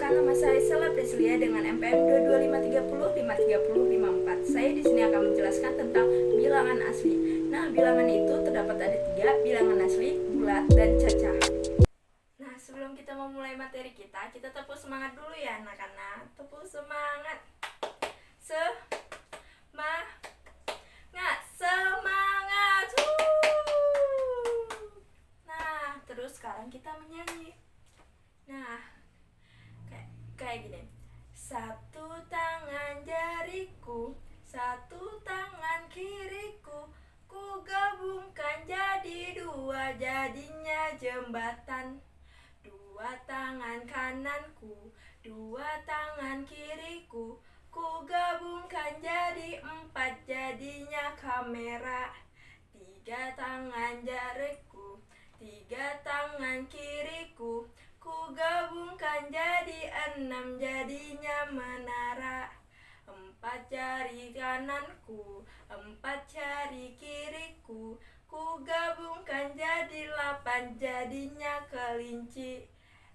Perkenalkan, nama saya Sela Prislia dengan MPM 22530 53054. Saya di sini akan menjelaskan tentang bilangan asli. Nah, bilangan itu terdapat ada 3, bilangan asli, bulat, dan cacah. Nah, sebelum kita memulai materi kita tepuk semangat dulu ya anak-anak. Tepuk semangat. Semangat. Nah, terus sekarang kita menyanyi. Nah, kayak gini. Satu tangan jariku, satu tangan kiriku, ku gabungkan jadi 2, jadinya jembatan. 2 tangan kananku, 2 tangan kiriku, ku gabungkan jadi 4, jadinya kamera. 3 tangan jariku, 3 tangan kiriku, ku gabungkan jadi 6, jadinya menara. 4 jari kananku, 4 jari kiriku, ku gabungkan jadi 8, jadinya kelinci.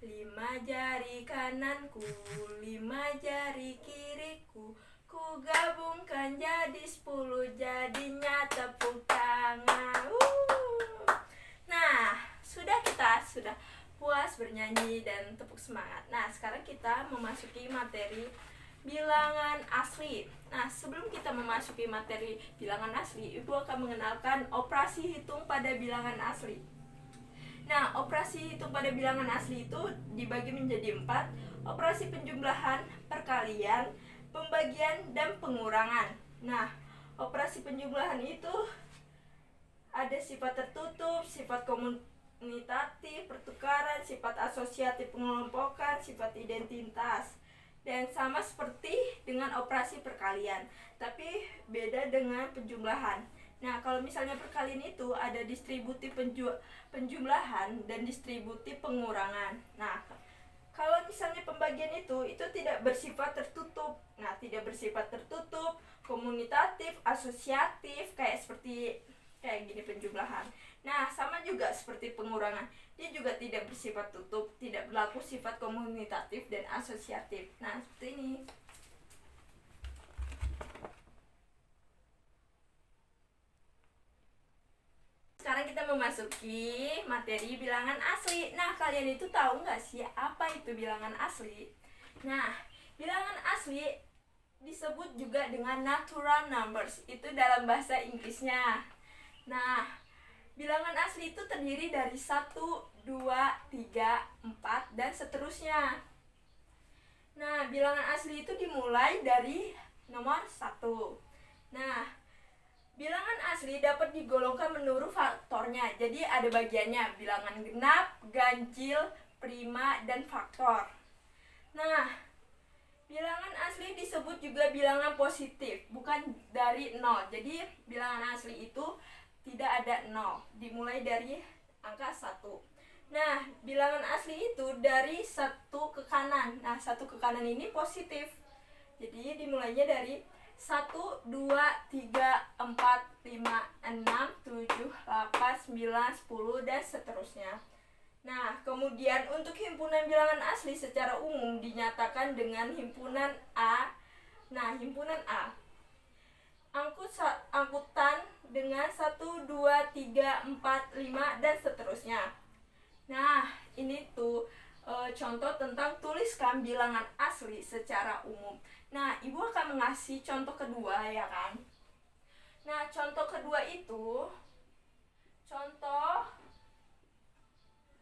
5 jari kananku, 5 jari kiriku, ku gabungkan jadi 10, jadinya tepuk tangan. Nah, sudah puas bernyanyi dan tepuk semangat. Nah, sekarang kita memasuki materi bilangan asli. Nah, sebelum kita memasuki materi bilangan asli, Ibu akan mengenalkan operasi hitung pada bilangan asli. Nah, operasi hitung pada bilangan asli itu dibagi menjadi 4, operasi penjumlahan, perkalian, pembagian, dan pengurangan. Nah, operasi penjumlahan itu ada sifat tertutup, sifat komunitatif, pertukaran, sifat asosiatif, pengelompokan, sifat identitas. Dan sama seperti dengan operasi perkalian, tapi beda dengan penjumlahan. Nah, kalau misalnya perkalian itu ada distributif penjumlahan dan distributif pengurangan. Nah, kalau misalnya pembagian itu tidak bersifat tertutup. Nah, tidak bersifat tertutup, komunitatif, asosiatif, kayak gini penjumlahan. Nah, sama juga seperti pengurangan. Dia juga tidak bersifat tutup, tidak berlaku sifat komunitatif dan asosiatif. Nah, seperti ini. Sekarang kita memasuki materi bilangan asli. Nah, kalian itu tahu nggak sih apa itu bilangan asli? Nah, bilangan asli disebut juga dengan natural numbers. Itu dalam bahasa Inggrisnya. Nah, bilangan asli itu terdiri dari 1, 2, 3, 4, dan seterusnya. Nah, bilangan asli itu dimulai dari nomor 1. Nah, bilangan asli dapat digolongkan menurut faktornya. Jadi ada bagiannya, bilangan genap, ganjil, prima, dan faktor. Nah, bilangan asli disebut juga bilangan positif, bukan dari 0. Jadi bilangan asli itu tidak ada 0, dimulai dari angka 1. Nah, bilangan asli itu dari 1 ke kanan. Nah, 1 ke kanan ini positif. Jadi dimulainya dari 1, 2, 3, 4, 5, 6, 7, 8, 9, 10, dan seterusnya. Nah, kemudian untuk himpunan bilangan asli secara umum dinyatakan dengan himpunan A. Nah, himpunan A angkutan dengan 1, 2, 3, 4, 5, dan seterusnya. Nah, ini tuh contoh tentang tuliskan bilangan asli secara umum. Nah, Ibu akan mengasih contoh kedua, ya kan? Nah, contoh kedua itu contoh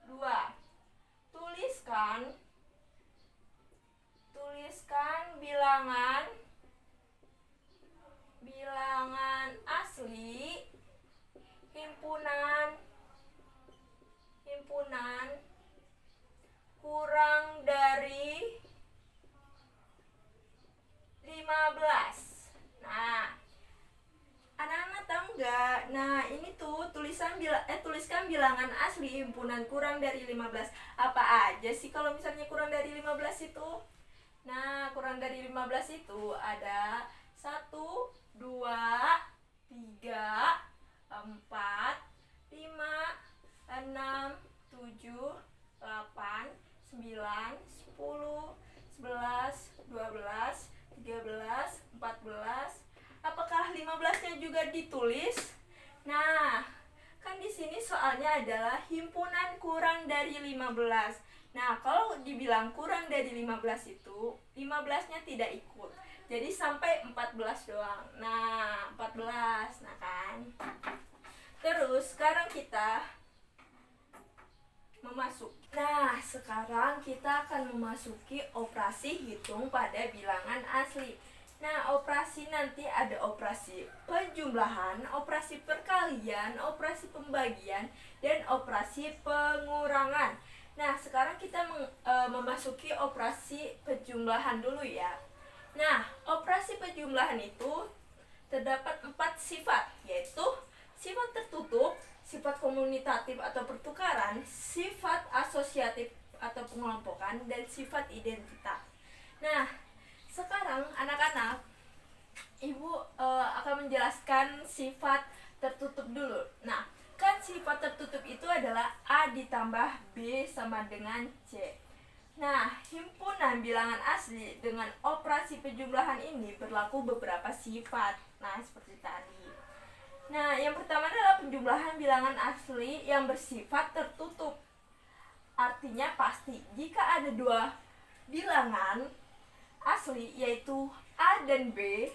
2. Tuliskan bilangan asli himpunan kurang dari 15. Nah, anak-anak tahu nggak? Nah, ini tuh tuliskan bilangan asli himpunan kurang dari 15. Apa aja sih kalau misalnya kurang dari 15 itu? Nah, kurang dari 15 itu ada 1, 2, 3, 4, 5, 6, 7, 8, 9, 10, 11, 12, 13, 14. Apakah 15-nya juga ditulis? Nah, kan di sini soalnya adalah himpunan kurang dari 15. Nah, kalau dibilang kurang dari 15 itu 15-nya tidak ikut. Jadi sampai 14 doang. Nah, 14. Nah kan. Terus sekarang kita sekarang kita akan memasuki operasi hitung pada bilangan asli. Nah, operasi nanti ada operasi penjumlahan, operasi perkalian, operasi pembagian, dan operasi pengurangan. Nah, sekarang kita memasuki operasi penjumlahan dulu ya. Nah, operasi penjumlahan itu terdapat 4 sifat, yaitu sifat tertutup, sifat komunitatif atau pertukaran, sifat asosiatif atau pengelompokan, dan sifat identitas. Nah, sekarang anak-anak, Ibu akan menjelaskan sifat tertutup dulu. Nah, kan sifat tertutup itu adalah A ditambah B sama dengan C. Nah, himpunan bilangan asli dengan operasi penjumlahan ini berlaku beberapa sifat. Nah, seperti tadi. Nah, yang pertama adalah penjumlahan bilangan asli yang bersifat tertutup. Artinya pasti, jika ada dua bilangan asli yaitu A dan B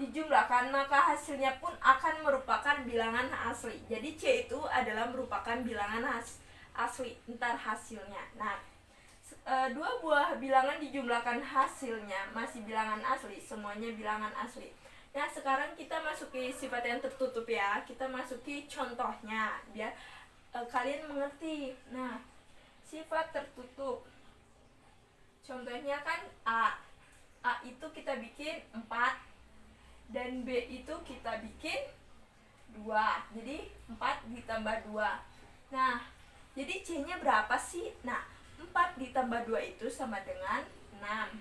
dijumlahkan, maka hasilnya pun akan merupakan bilangan asli. Jadi C itu adalah merupakan bilangan asli, entar hasilnya. Nah, dua buah bilangan dijumlahkan hasilnya masih bilangan asli, semuanya bilangan asli. Nah, sekarang kita masuki sifat yang tertutup ya. Kita masuki contohnya biar kalian mengerti. Nah, sifat tertutup. Contohnya kan A. A itu kita bikin 4 dan B itu kita bikin 2. Jadi 4 ditambah 2. Nah, jadi C-nya berapa sih? Nah, 4 ditambah 2 itu sama dengan 6.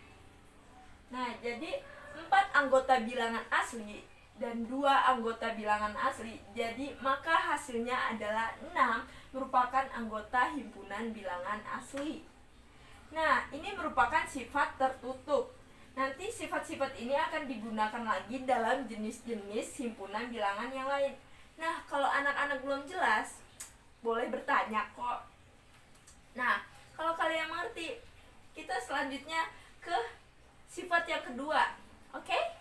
Nah, jadi 4 anggota bilangan asli dan 2 anggota bilangan asli. Jadi maka hasilnya adalah 6, merupakan anggota himpunan bilangan asli. Nah, ini merupakan sifat tertutup. Nanti sifat-sifat ini akan digunakan lagi dalam jenis-jenis himpunan bilangan yang lain. Nah, kalau anak-anak belum jelas, boleh bertanya kok. Nah, kalau kalian mengerti, kita selanjutnya ke sifat yang kedua. Oke?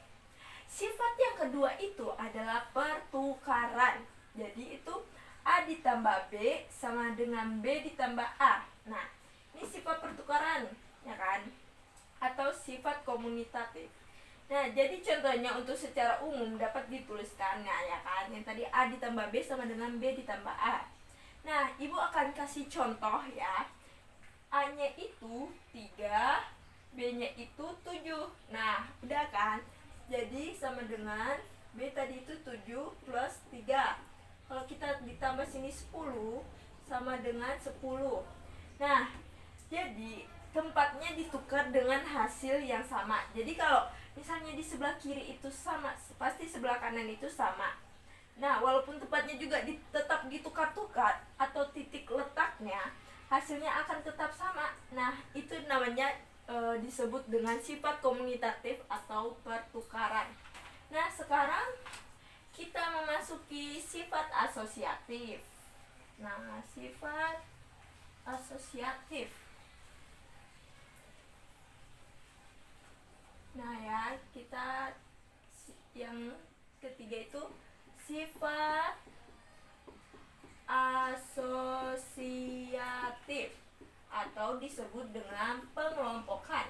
Sifat yang kedua itu adalah pertukaran. Jadi itu A ditambah B sama dengan B ditambah A. Nah, ini sifat pertukaran, ya kan? Atau sifat komunitatif. Nah, jadi contohnya untuk secara umum dapat dituliskan, ya kan? Yang tadi A ditambah B sama dengan B ditambah A. Nah, Ibu akan kasih contoh ya. A-nya itu 3, B-nya itu 7. Nah, udah kan? Jadi sama dengan B tadi itu 7 plus 3. Kalau kita ditambah sini 10 sama dengan 10. Nah, jadi tempatnya ditukar dengan hasil yang sama. Jadi kalau misalnya di sebelah kiri itu sama, pasti sebelah kanan itu sama. Nah, walaupun tempatnya juga tetap ditukar-tukar atau titik letaknya, hasilnya akan tetap sama. Nah, itu namanya disebut dengan sifat komunitatif atau pertukaran. Nah, sekarang kita memasuki sifat asosiatif. Nah, sifat asosiatif. Nah ya, kita yang ketiga itu sifat asosiatif atau disebut dengan pengelompokan.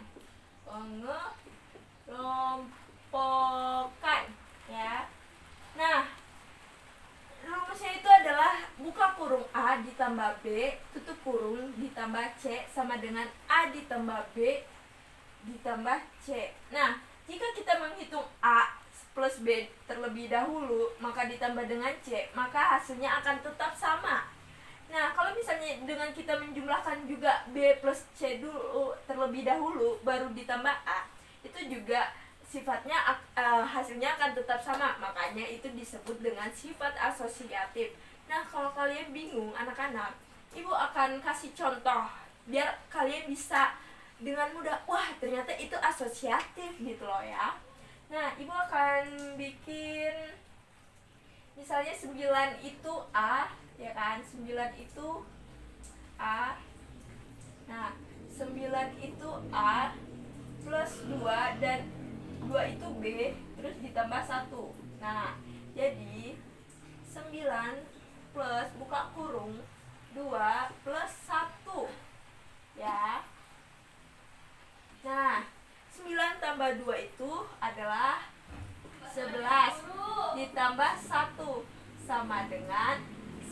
Pengelompokan ya. Nah, rumusnya itu adalah buka kurung A ditambah B tutup kurung ditambah C sama dengan A ditambah B ditambah C. Nah, jika kita menghitung A plus B terlebih dahulu, maka ditambah dengan C, maka hasilnya akan tetap sama. Nah, kalau misalnya dengan kita menjumlahkan juga B plus C dulu terlebih dahulu, baru ditambah A, itu juga sifatnya hasilnya akan tetap sama. Makanya itu disebut dengan sifat asosiatif. Nah, kalau kalian bingung anak-anak, Ibu akan kasih contoh biar kalian bisa dengan mudah. Wah, ternyata itu asosiatif gitu loh ya. Nah, ibu akan bikin misalnya 9 itu A, ya kan? 9 itu A. Nah, 9 itu A plus 2 dan 2 itu B, terus ditambah 1. Nah, jadi 9 plus buka kurung 2 plus 1 ya. Nah, 9 tambah 2 itu adalah 11 ditambah 1 sama dengan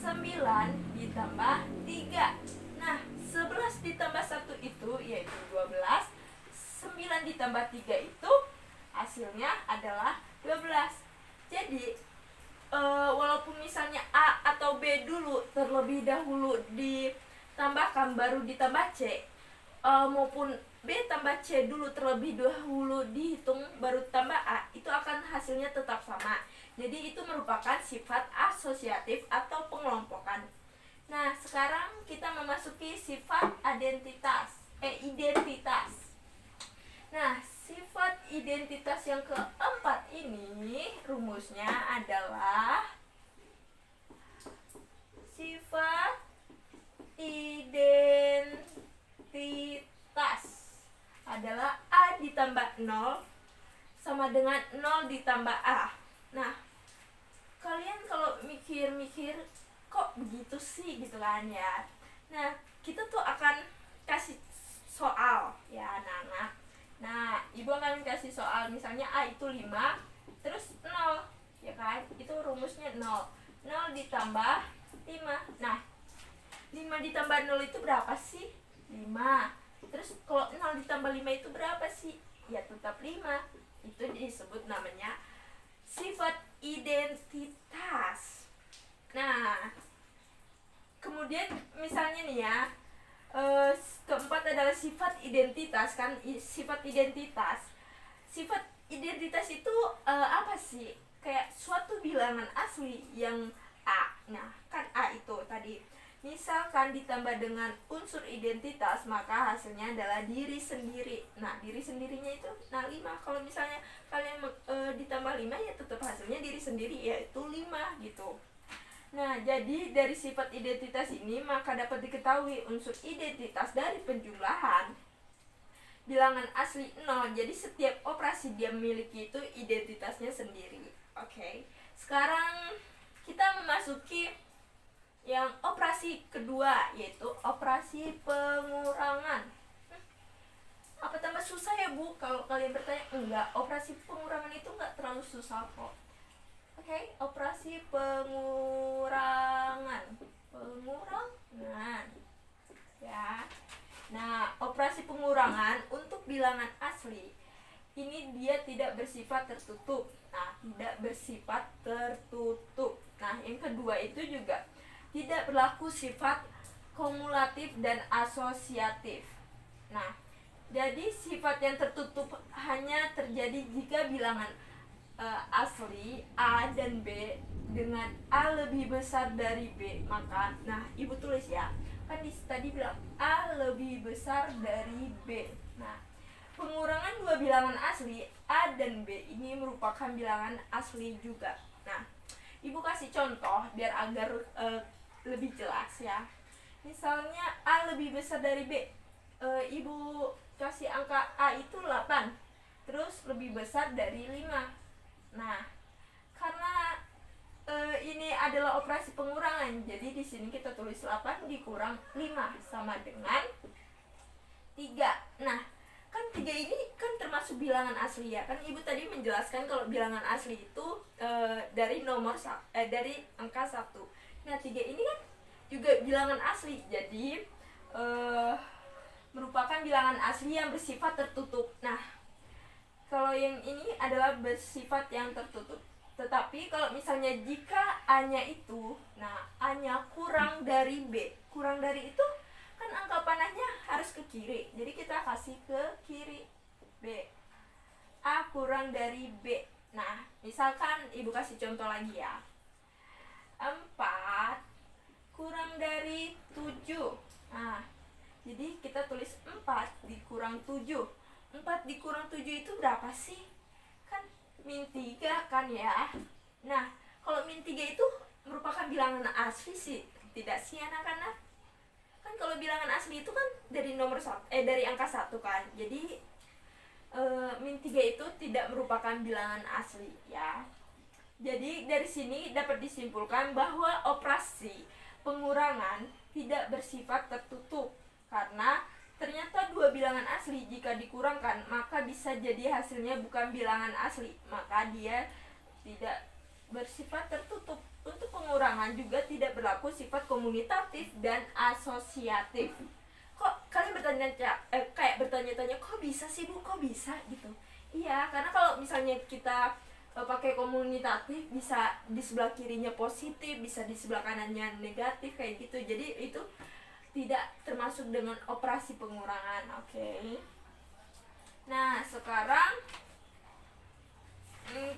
9 ditambah 3. Nah, 11 ditambah 1 itu yaitu 12. 9 ditambah 3 itu hasilnya adalah 12. Jadi walaupun misalnya A atau B dulu terlebih dahulu ditambahkan baru ditambah C, maupun B tambah C dulu terlebih dahulu dihitung baru tambah A, itu akan hasilnya tetap sama. Jadi itu merupakan sifat asosiatif atau pengelompokan. Nah, sekarang kita memasuki sifat identitas. Nah, sifat identitas yang keempat ini rumusnya adalah sifat identitas adalah A ditambah 0 sama dengan 0 ditambah A. Nah, kalian kalau mikir-mikir kok begitu sih gitu kan ya. Nah, kita tuh akan kasih soal ya anak-anak. Nah, ibu akan kasih soal misalnya A itu 5 terus 0 ya kan, itu rumusnya 0 ditambah 5. Nah, 5 ditambah 0 itu berapa sih? 5. Terus kalau 0 ditambah 5 itu berapa sih? Ya tetap 5. Itu disebut namanya sifat identitas. Nah, kemudian misalnya nih ya, keempat adalah sifat identitas kan. Sifat identitas itu apa sih? Kayak suatu bilangan asli yang A. Nah, kan A itu tadi misalkan ditambah dengan unsur identitas, maka hasilnya adalah diri sendiri. Nah, diri sendirinya itu 5. Kalau misalnya kalian ditambah 5 ya tetap hasilnya diri sendiri, yaitu 5 gitu. Nah, jadi dari sifat identitas ini maka dapat diketahui unsur identitas dari penjumlahan bilangan asli 0. Jadi setiap operasi dia memiliki itu identitasnya sendiri. Oke. Sekarang kita memasuki yang operasi kedua, yaitu operasi pengurangan. Apa tambah susah ya Bu? Kalau kalian bertanya, enggak, operasi pengurangan itu enggak terlalu susah kok. Oke, operasi pengurangan ya. Nah, operasi pengurangan untuk bilangan asli ini dia tidak bersifat tertutup. Nah, tidak bersifat tertutup. Nah, yang kedua itu juga tidak berlaku sifat kumulatif dan asosiatif. Nah, jadi sifat yang tertutup hanya terjadi jika bilangan asli A dan B dengan A lebih besar dari B. Maka, nah ibu tulis ya, kan tadi bilang A lebih besar dari B. Nah, pengurangan dua bilangan asli A dan B ini merupakan bilangan asli juga. Nah, ibu kasih contoh biar agar lebih jelas ya. Misalnya A lebih besar dari B, ibu kasih angka A itu 8, terus lebih besar dari 5. Nah, karena ini adalah operasi pengurangan, jadi di sini kita tulis 8 dikurang 5 sama dengan 3. Nah, kan 3 ini kan termasuk bilangan asli ya. Kan ibu tadi menjelaskan kalau bilangan asli itu dari dari angka 1. Nah, 3 ini kan juga bilangan asli. Jadi merupakan bilangan asli yang bersifat tertutup. Nah, kalau yang ini adalah bersifat yang tertutup. Tetapi kalau misalnya jika A-nya itu, nah A-nya kurang dari B. Kurang dari itu kan angka panahnya harus ke kiri. Jadi kita kasih ke kiri B. A kurang dari B. Nah, misalkan ibu kasih contoh lagi ya. 4 kurang dari 7. Nah, Jadi kita tulis 4 dikurang 7. 4 dikurang 7 itu berapa sih? Kan min 3 kan ya. Nah, kalau min 3 itu merupakan bilangan asli sih, tidak sih anak-anak? Kan kalau bilangan asli itu kan dari dari angka 1 kan. Jadi min 3 itu tidak merupakan bilangan asli ya. Jadi dari sini dapat disimpulkan bahwa operasi pengurangan tidak bersifat tertutup, karena ternyata dua bilangan asli jika dikurangkan maka bisa jadi hasilnya bukan bilangan asli, maka dia tidak bersifat tertutup. Untuk pengurangan juga tidak berlaku sifat komunitatif dan asosiatif. Kok kalian bertanya-tanya kok bisa sih Bu, kok bisa gitu? Iya, karena kalau misalnya kita pakai komunitatif, bisa di sebelah kirinya positif, bisa di sebelah kanannya negatif kayak gitu. Jadi itu tidak termasuk dengan operasi pengurangan. Oke. Nah, sekarang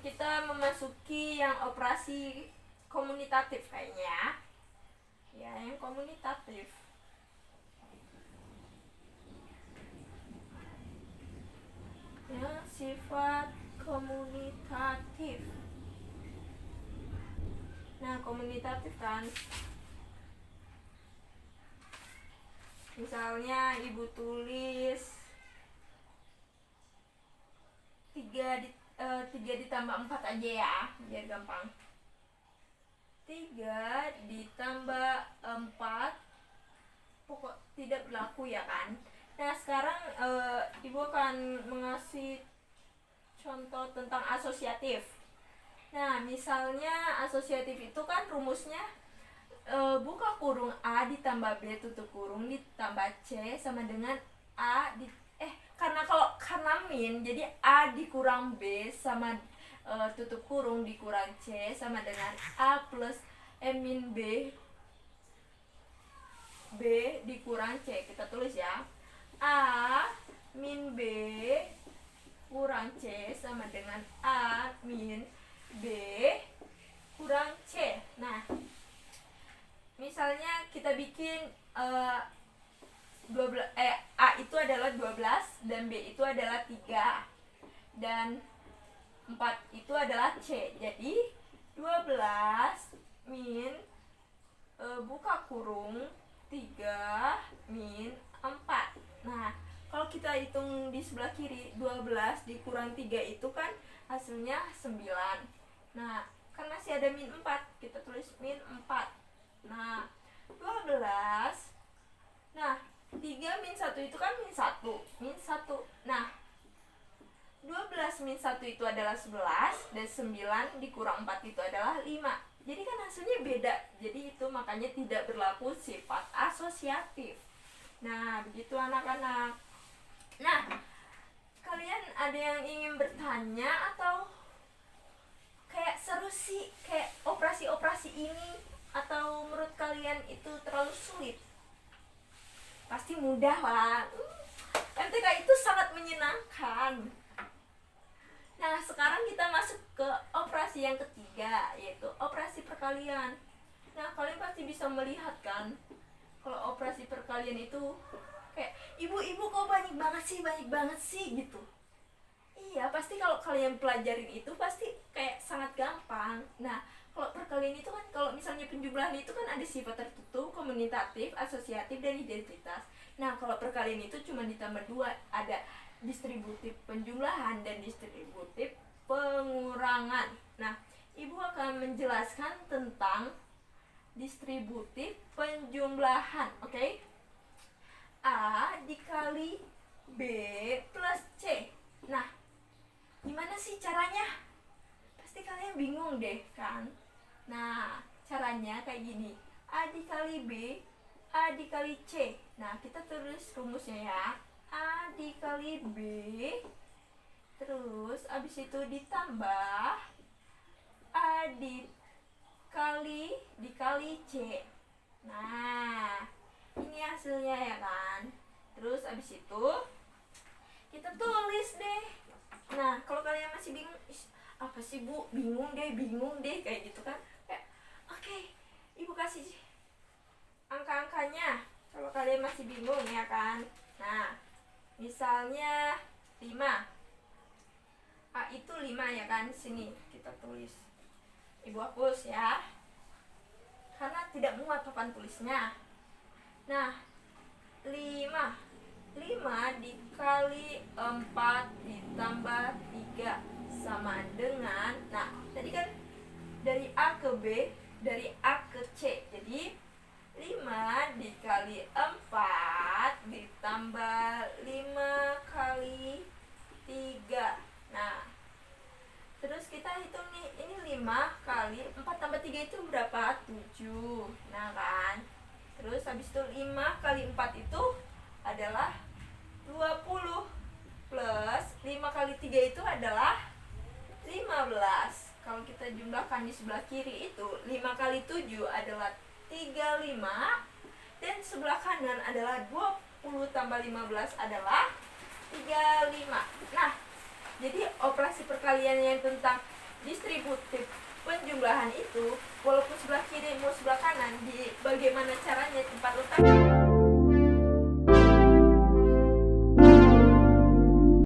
kita memasuki yang operasi komunitatif kayaknya. Ya, yang komunitatif. Ya, sifat komunitatif. Nah, komunitatif kan, misalnya ibu tulis 3 ditambah 4 aja ya, biar gampang. 3 ditambah 4 pokok tidak berlaku ya kan. Nah, sekarang ibu akan mengasih contoh tentang asosiatif. Nah, misalnya asosiatif itu kan rumusnya buka kurung A ditambah B tutup kurung ditambah C sama dengan A karena min, jadi A dikurang B sama tutup kurung dikurang C sama dengan A plus min B dikurang C. Kita tulis ya, A min B kurang C sama dengan A min B kurang C. Nah, misalnya kita bikin A itu adalah 12 dan B itu adalah 3 dan 4 itu adalah C. Jadi 12 min buka kurung 3 min 4. Nah, kalau kita hitung di sebelah kiri, 12 dikurang 3 itu kan hasilnya 9. Nah, kan masih ada min 4, kita tulis min 4. Nah, 12. Nah, 3 min 1 itu kan min 1. Nah, 12 min 1 itu adalah 11 dan 9 dikurang 4 itu adalah 5. Jadi kan hasilnya beda. Jadi itu makanya tidak berlaku sifat asosiatif. Nah, begitu anak-anak. Nah, kalian ada yang ingin bertanya atau kayak seru sih kayak operasi-operasi ini, atau menurut kalian itu terlalu sulit? Pasti mudah lah. MTK itu sangat menyenangkan. Nah, sekarang kita masuk ke operasi yang ketiga, yaitu operasi perkalian. Nah, kalian pasti bisa melihat kan, kalau operasi perkalian itu kayak ibu kok banyak banget sih gitu. Iya, pasti kalau kalian pelajarin itu pasti kayak sangat gampang. Nah, kalau perkalian itu kan, kalau misalnya penjumlahan itu kan ada sifat tertutup, komunitatif, asosiatif, dan identitas. Nah, kalau perkalian itu cuma ditambah 2, ada distributif penjumlahan dan distributif pengurangan. Nah, ibu akan menjelaskan tentang distributif penjumlahan, oke? A dikali B plus C. Nah, gimana sih caranya? Pasti kalian bingung deh kan? Nah, caranya kayak gini. A dikali B, A dikali C. Nah, kita tulis rumusnya ya. A dikali B, terus abis itu ditambah A dikali C. Nah, ini hasilnya ya kan. Terus abis itu kita tulis deh. Nah, kalau kalian masih bingung, apa sih Bu, bingung deh kayak gitu kan, kayak oke, ibu kasih angka-angkanya. Kalau kalian masih bingung ya kan. Nah, misalnya 5. A itu 5 ya kan. Sini kita tulis. Ibu hapus ya, karena tidak muat papan tulisnya. Nah, 5 dikali 4 ditambah 3 sama dengan, nah tadi kan dari A ke B, dari A ke C, jadi 5 dikali 4 ditambah 5 kali 3. Nah, terus kita hitung nih, ini 5 kali 4 tambah 3 itu berapa? 7. Nah kan, terus habis itu 5 kali 4 itu adalah 20, plus 5 kali 3 itu adalah 15. Kalau kita jumlahkan di sebelah kiri itu 5 kali 7 adalah 35, dan sebelah kanan adalah 20 tambah 15 adalah 35. Nah, jadi operasi perkalian yang tentang distributif penjumlahan itu, walaupun sebelah kiri mau sebelah kanan, di bagaimana caranya tempat letak